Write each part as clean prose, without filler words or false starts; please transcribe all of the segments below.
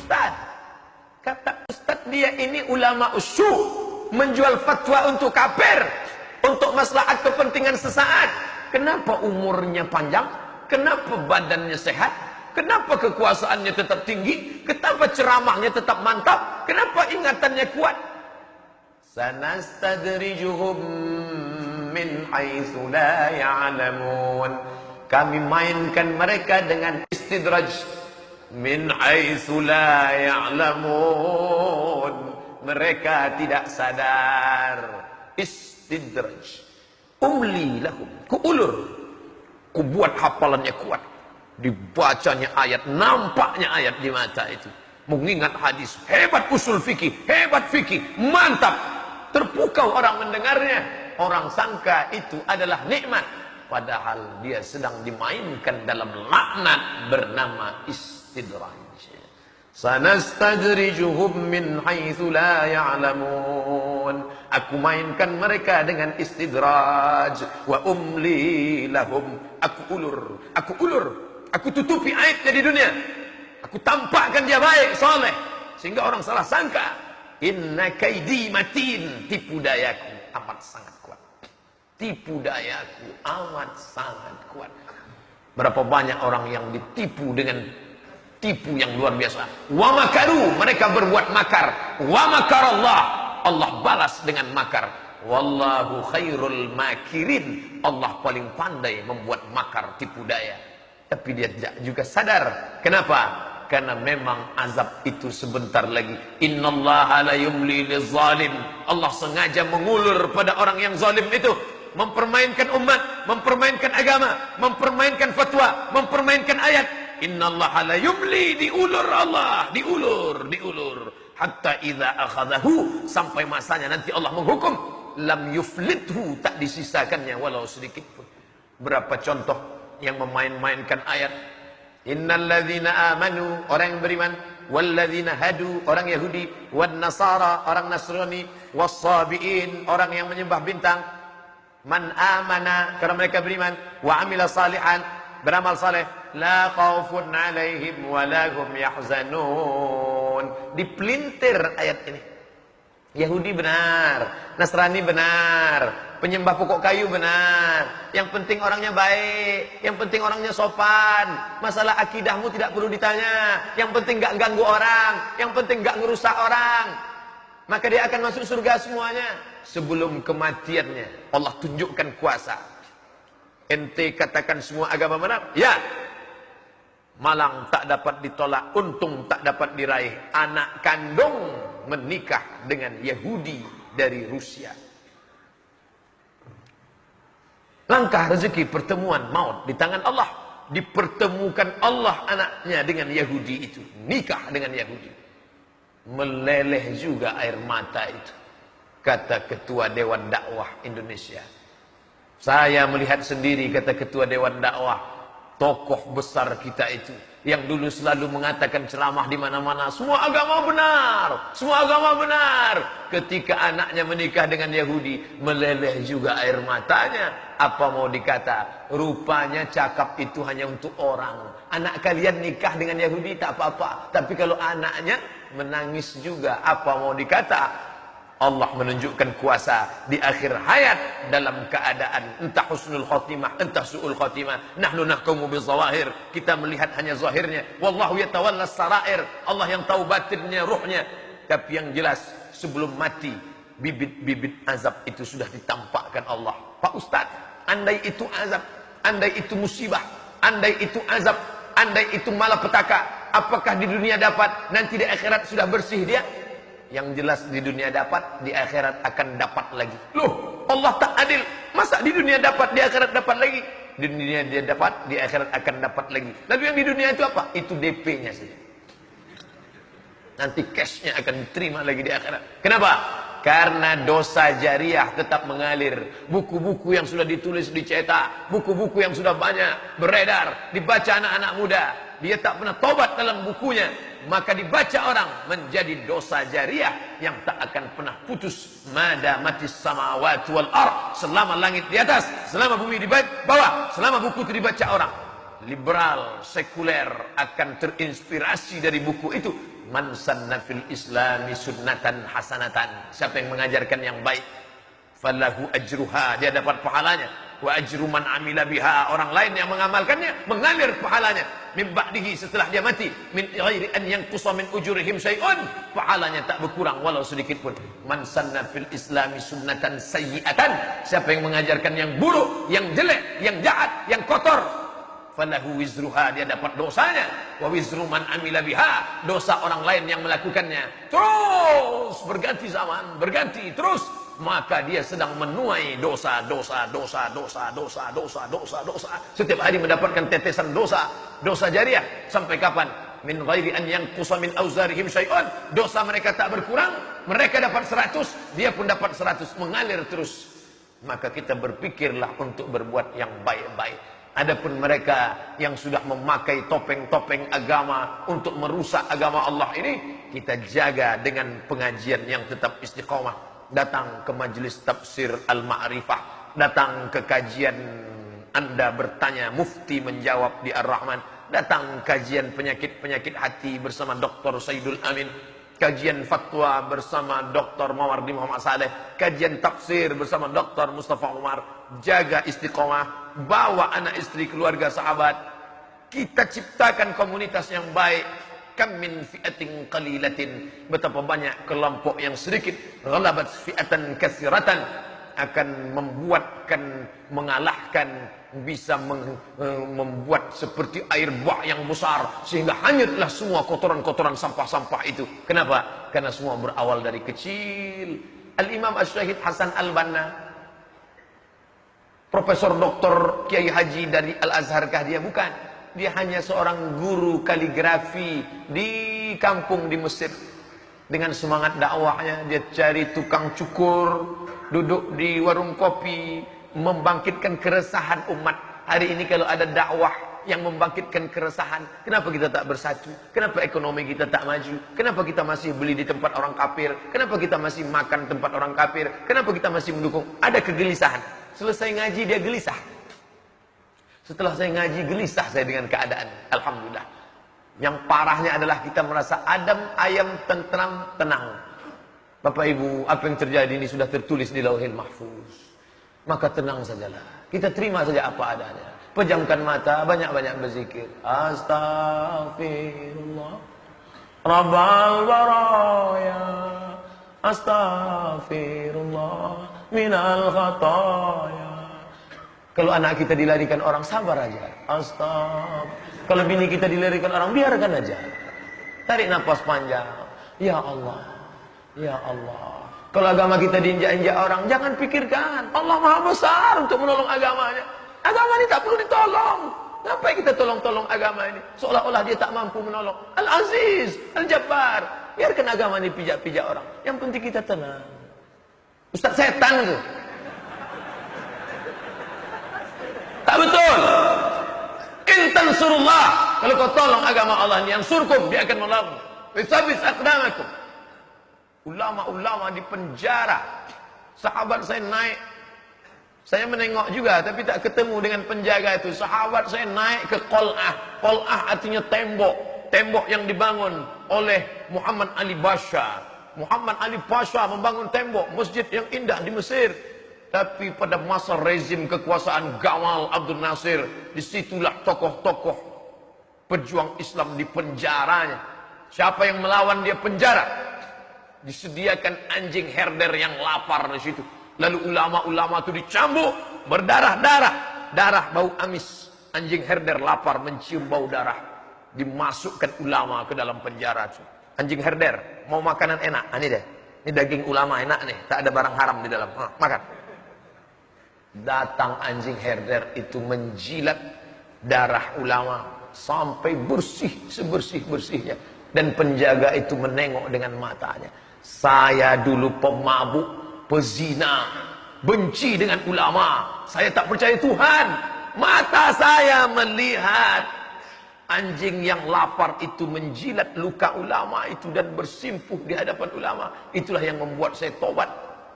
Ustaz. Kata Ustaz, dia ini ulama usyuk, menjual fatwa untuk kafir, untuk maslahat kepentingan sesaat. Kenapa umurnya panjang? Kenapa badannya sehat? Kenapa kekuasaannya tetap tinggi? Kenapa ceramahnya tetap mantap? Kenapa ingatannya kuat? Sanastadrijuhum min haitsu la ya'lamun. Kami mainkan mereka dengan istidraj. Min haitsu la ya'lamun. Mereka tidak sadar. Istidraj. Umli lahum. Kuulur. Kubuat hafalannya kuat. Dibacanya ayat, nampaknya ayat di mata itu. Mengingat hadis, hebat usul fikih, hebat fikih, mantap. Terpukau orang mendengarnya. Orang sangka itu adalah nikmat. Padahal dia sedang dimainkan dalam laknat bernama istidraj. Sanastajrijuhum min haitsu la ya'lamun. Aku mainkan mereka dengan istidraj. Wa umli lahum. Aku ulur. Aku tutupi aibnya di dunia. Aku tampakkan dia baik, soleh, sehingga orang salah sangka. Inna kaidi matin. Tipu dayaku amat sangat kuat. Tipu dayaku amat sangat kuat. Berapa banyak orang yang ditipu dengan tipu yang luar biasa. Wa makaru, mereka berbuat makar. Wa makarallah, Allah balas dengan makar. Wallahu khairul makirin. Allah paling pandai membuat makar, tipu daya. Tapi dia tidak juga sadar. Kenapa? Karena memang azab itu sebentar lagi. Innallaha la yumli lizalim. Allah sengaja mengulur pada orang yang zalim itu. Mempermainkan umat, mempermainkan agama, mempermainkan fatwa, mempermainkan ayat. Innallaha la yumli, diulur Allah, diulur. Hatta idza akhadahu, sampai masanya nanti Allah menghukum. Lam yuflithu, tak disisakannya walau sedikit pun. Berapa contoh yang memain-mainkan ayat. Innalladzina amanu, orang yang beriman, walladzina hadu, orang Yahudi, wan nasara, orang Nasrani, wassabiin, orang yang menyembah bintang. Man amana, karena mereka beriman, wa amila salihan, beramal saleh, la khaufun alaihim wa la hum yahzanun. Dipelintir ayat ini. Yahudi benar, Nasrani benar, penyembah pokok kayu benar. Yang penting orangnya baik, yang penting orangnya sopan. Masalah akidahmu tidak perlu ditanya. Yang penting gak ganggu orang, yang penting gak ngerusak orang. Maka dia akan masuk surga semuanya. Sebelum kematiannya Allah tunjukkan kuasa. Ente katakan semua agama benar? Ya. Malang tak dapat ditolak, untung tak dapat diraih. Anak kandung menikah dengan Yahudi dari Rusia. Langkah rezeki, pertemuan maut di tangan Allah. Dipertemukan Allah anaknya dengan Yahudi itu. Nikah dengan Yahudi. Meleleh juga air mata itu. Kata Ketua Dewan Dakwah Indonesia. Saya melihat sendiri, kata Ketua Dewan Dakwah, tokoh besar kita itu yang dulu selalu mengatakan ceramah di mana-mana, semua agama benar, semua agama benar. Ketika anaknya menikah dengan Yahudi, meleleh juga air matanya. Apa mau dikata? Rupanya cakap itu hanya untuk orang. Anak kalian nikah dengan Yahudi tak apa-apa, tapi kalau anaknya menangis juga, apa mau dikata? Allah menunjukkan kuasa di akhir hayat dalam keadaan entah husnul khotimah, entah su'ul khotimah. Nahnu nahkumu bizawahir, kita melihat hanya zahirnya. Wallahu yatawalla sarair, Allah yang tahu batinnya, ruhnya. Tapi yang jelas sebelum mati, bibit-bibit azab itu sudah ditampakkan Allah. Pak Ustadz, andai itu azab, andai itu musibah, andai itu azab, andai itu malapetaka, apakah di dunia dapat, nanti di akhirat sudah bersih dia? Yang jelas di dunia dapat, di akhirat akan dapat lagi. Loh, Allah tak adil. Masa di dunia dapat, di akhirat dapat lagi? Di dunia dia dapat, di akhirat akan dapat lagi. Lalu yang di dunia itu apa? Itu DP-nya saja. Nanti cash-nya akan diterima lagi di akhirat. Kenapa? Karena dosa jariah tetap mengalir. Buku-buku yang sudah ditulis, dicetak, buku-buku yang sudah banyak beredar, dibaca anak-anak muda, dia tak pernah tobat dalam bukunya, maka dibaca orang menjadi dosa jariah yang tak akan pernah putus. Madamatis samawati wal ardh, selama langit di atas, selama bumi di bawah, selama buku itu dibaca orang. liberal, sekuler akan terinspirasi dari buku itu. Man sanna fil islami sunnatan hasanatan. Siapa yang mengajarkan yang baik, falahu ajruha, dia dapat pahalanya. Wa ajru man amila biha, orang lain yang mengamalkannya mengalir pahalanya. Min ba'dihi, setelah dia mati, min ghairi an yanqusa min ujurihim syai'un, pahalanya tak berkurang walau sedikit pun. Man sanna fil islami sunnatan sayyi'atan, siapa yang mengajarkan yang buruk, yang jelek, yang jahat, yang kotor, falahu wizruha, dia dapat dosanya. Wa wizru man amila biha, dosa orang lain yang melakukannya. Terus berganti zaman, berganti terus, maka dia sedang menuai dosa. Setiap hari mendapatkan tetesan dosa jariah. Sampai kapan? Min ghairi an yanqusa min auzarihim syai'un, dosa mereka tak berkurang, mereka dapat 100, dia pun dapat 100, mengalir terus. Maka kita berpikirlah untuk berbuat yang baik-baik. Adapun mereka yang sudah memakai topeng-topeng agama untuk merusak agama Allah ini, kita jaga dengan pengajian yang tetap istiqomah. Datang ke majelis tafsir Al-Ma'rifah, datang ke kajian Anda bertanya, mufti menjawab di Ar-Rahman, datang kajian penyakit-penyakit hati bersama Dr. Saidul Amin, kajian fatwa bersama Dr. Mawardi Muhammad Saleh, kajian tafsir bersama Dr. Mustafa Umar. Jaga istiqomah, bawa anak istri, keluarga, sahabat. Kita ciptakan komunitas yang baik. Kam min fi'atin qalilatin, betapa banyak kelompok yang sedikit, ghalabat fi'atan katsiratan, akan mengalahkan, bisa membuat seperti air bah yang besar, sehingga hanyutlah semua kotoran-kotoran sampah-sampah itu. Kenapa? Karena semua berawal dari kecil. Al-Imam Asy-Syahid Hasan Al-Banna, Profesor Doktor Kiai Haji dari Al-Azharkah dia? Bukan. Dia hanya seorang guru kaligrafi di kampung di Mesir. Dengan semangat dakwahnya, dia cari tukang cukur, duduk di warung kopi, membangkitkan keresahan umat. Hari ini kalau ada dakwah yang membangkitkan keresahan, kenapa kita tak bersatu? Kenapa ekonomi kita tak maju? Kenapa kita masih beli di tempat orang kafir? Kenapa kita masih makan tempat orang kafir? Kenapa kita masih mendukung? Ada kegelisahan. Selesai ngaji dia gelisah. Setelah saya ngaji, gelisah saya dengan keadaan. Alhamdulillah. Yang parahnya adalah kita merasa adem, ayam, tentram, tenang. Bapak Ibu, apa yang terjadi ini sudah tertulis di Lauhil Mahfuz. Maka tenang sajalah. Kita terima saja apa adanya. Pejamkan mata, banyak-banyak berzikir. Astaghfirullah Rabbal baraya, astaghfirullah minal khataya. Kalau anak kita dilarikan orang, sabar aja. Astagfirullah. Kalau bini kita dilarikan orang, biarkan aja. Tarik nafas panjang. Ya Allah, ya Allah. Kalau agama kita diinjak-injak orang, jangan pikirkan. Allah Maha Besar untuk menolong agamanya. Agama ini tak perlu ditolong. Ngapain kita tolong-tolong agama ini? Seolah-olah dia tak mampu menolong. Al-Aziz, Al-Jabbar. Biarkan agama ini pijak-pijak orang. Yang penting kita tenang. Ustaz setan itu. Tak betul. Intan surullah, kalau kau tolong agama Allah yang surkum, dia akan menolong. Bisabis aqdamakum. Ulama-ulama di penjara. Sahabat saya naik, saya menengok juga tapi tak ketemu dengan penjaga itu. Sahabat saya naik ke Qal'ah. Qal'ah artinya tembok. Tembok yang dibangun oleh Muhammad Ali Pasha. Muhammad Ali Pasha membangun tembok masjid yang indah di Mesir. Tapi pada masa rezim kekuasaan Gamal Abdul Nasir, disitulah tokoh-tokoh pejuang Islam di penjaranya. Siapa yang melawan dia penjara? Disediakan anjing herder yang lapar di situ. Lalu ulama-ulama itu dicambuk, berdarah-darah, darah bau amis. Anjing herder lapar mencium bau darah. Dimasukkan ulama ke dalam penjara itu. Anjing herder mau makanan enak, ini deh. Ini daging ulama enak nih, tak ada barang haram di dalam. Makan. Datang anjing herder itu menjilat darah ulama sampai bersih sebersih-bersihnya, dan penjaga itu menengok dengan matanya. Saya dulu pemabuk, pezina, benci dengan ulama, saya tak percaya Tuhan. Mata saya melihat anjing yang lapar itu menjilat luka ulama itu dan bersimpuh di hadapan ulama. Itulah yang membuat saya tobat.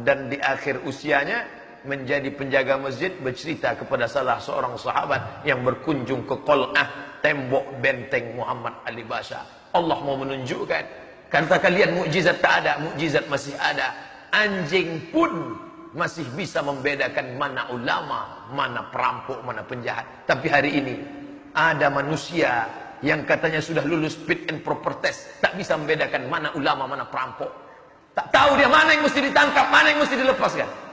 Dan di akhir usianya menjadi penjaga masjid bercerita kepada salah seorang sahabat yang berkunjung ke Qal'ah, tembok benteng Muhammad Ali Basha. Allah mau menunjukkan, kata kalian mukjizat tak ada, mukjizat masih ada. Anjing pun masih bisa membedakan mana ulama, mana perampok, mana penjahat. Tapi hari ini ada manusia yang katanya sudah lulus fit and proper test, tak bisa membedakan mana ulama, mana perampok. Tak tahu dia mana yang mesti ditangkap, mana yang mesti dilepaskan.